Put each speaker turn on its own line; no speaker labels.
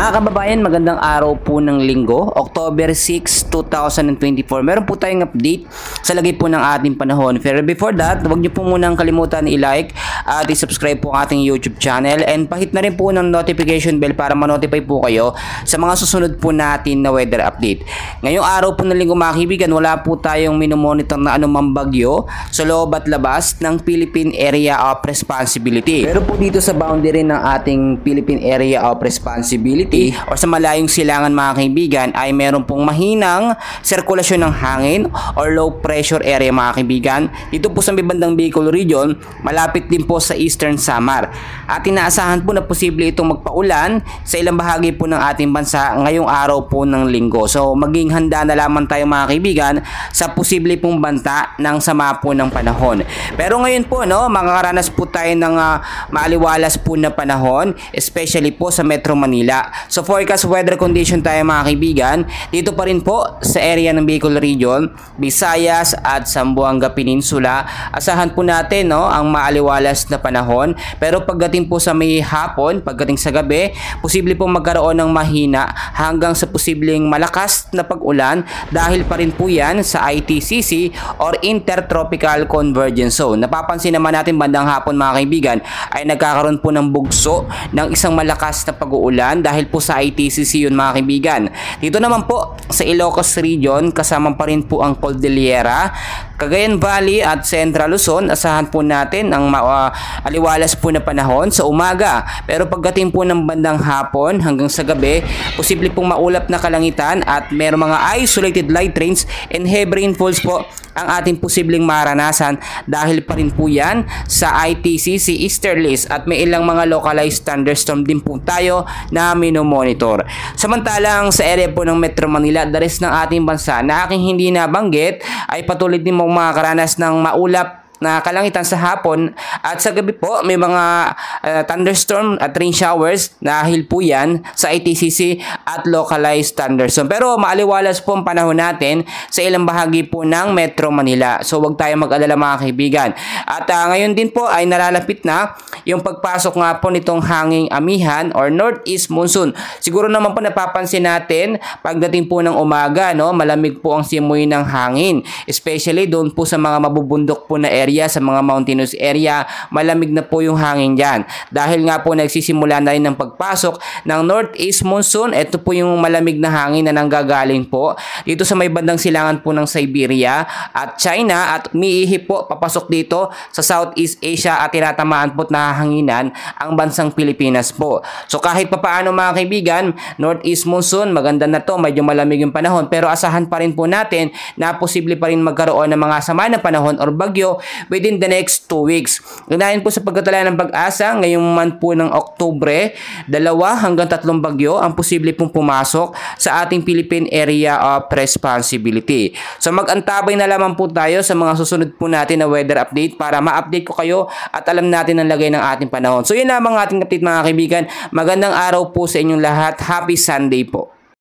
Mga kababayan, magandang araw po ng linggo, October 6, 2024. Meron po tayong update sa lagay po ng ating panahon. Pero before that, huwag niyo po munang kalimutan i-like at i-subscribe po ang ating YouTube channel and pahit na rin po ng notification bell para ma-notify po kayo sa mga susunod po natin na weather update. Ngayong araw po ng linggo mga kaibigan, wala po tayong minomonitor na anumang bagyo sa loob at labas ng Philippine Area of Responsibility. Pero po dito sa boundary ng ating Philippine Area of Responsibility o sa malayong silangan mga kaibigan ay meron pong mahinang sirkulasyon ng hangin or low pressure area mga kaibigan. Dito po sa may bandang Bicol region, malapit din po sa Eastern Samar. At inaasahan po na posible itong magpaulan sa ilang bahagi po ng ating bansa ngayong araw po ng linggo. So maging handa na lamang tayo mga kaibigan sa posible pong banta ng sama po ng panahon. Pero ngayon po makakaranas po tayo ng maaliwalas po na panahon, especially po sa Metro Manila. So forecast weather condition tayo mga kaibigan. Dito pa rin po sa area ng Bicol region, Visayas at Zamboanga Peninsula. Asahan po natin ang maaliwalas na panahon. Pero pagdating po sa may hapon, pagdating sa gabi, posible po magkaroon ng mahina hanggang sa posibleng malakas na pag-ulan dahil pa rin po yan sa ITCC or Intertropical Convergence Zone. Napapansin naman natin bandang hapon mga kaibigan ay nagkakaroon po ng bugso ng isang malakas na pag-uulan dahil po sa ITCC yun mga kaibigan. Dito naman po sa Ilocos region, kasama pa rin po ang Cordillera, Cagayan Valley at Central Luzon. Asahan po natin ang aliwalas po na panahon sa umaga. Pero pagdating po ng bandang hapon hanggang sa gabi, posible pong maulap na kalangitan at mayroong mga isolated light rains and heavy rainfalls po ang ating posibleng maranasan dahil pa rin po yan sa ITCC easterlies at may ilang mga localized thunderstorm din po tayo na minomonitor. Samantalang sa area po ng Metro Manila, the rest ng ating bansa na aking hindi nabanggit ay patuloy din makakaranas ng maulap na kalangitan sa hapon at sa gabi po may mga thunderstorm at rain showers dahil po yan sa ITCC at localized thunderstorm. Pero maaliwalas po ang panahon natin sa ilang bahagi po ng Metro Manila. So wag tayo mag-alala mga kaibigan. At ngayon din po ay nalalapit na yung pagpasok nga po nitong hanging amihan or northeast monsoon. Siguro naman po napapansin natin pagdating po ng umaga, malamig po ang simoy ng hangin. Especially doon po sa mga mabubundok po na area, sa mga mountainous area, malamig na po yung hangin dyan. Dahil nga po nagsisimula na rin ng pagpasok ng northeast monsoon. Ito po yung malamig na hangin na nanggagaling po dito sa may bandang silangan po ng Siberia at China at umiihip po papasok dito sa Southeast Asia at tinatamaan po na hanginan ang bansang Pilipinas po. So kahit papaano mga kaibigan, northeast monsoon, maganda na to, medyo malamig yung panahon, pero asahan pa rin po natin na posible pa rin magkaroon ng mga sama na panahon or bagyo within the next 2 weeks. Ganahin po sa pagkatala ng pag-asa, ngayong month po ng Oktubre, 2 hanggang 3 bagyo ang posible pong pumasok sa ating Philippine Area of Responsibility. So mag-antabay na lamang po tayo sa mga susunod po natin na weather update para ma-update ko kayo at alam natin ang lagay ng ating panahon. So yun lamang ating update mga kaibigan. Magandang araw po sa inyong lahat. Happy Sunday po.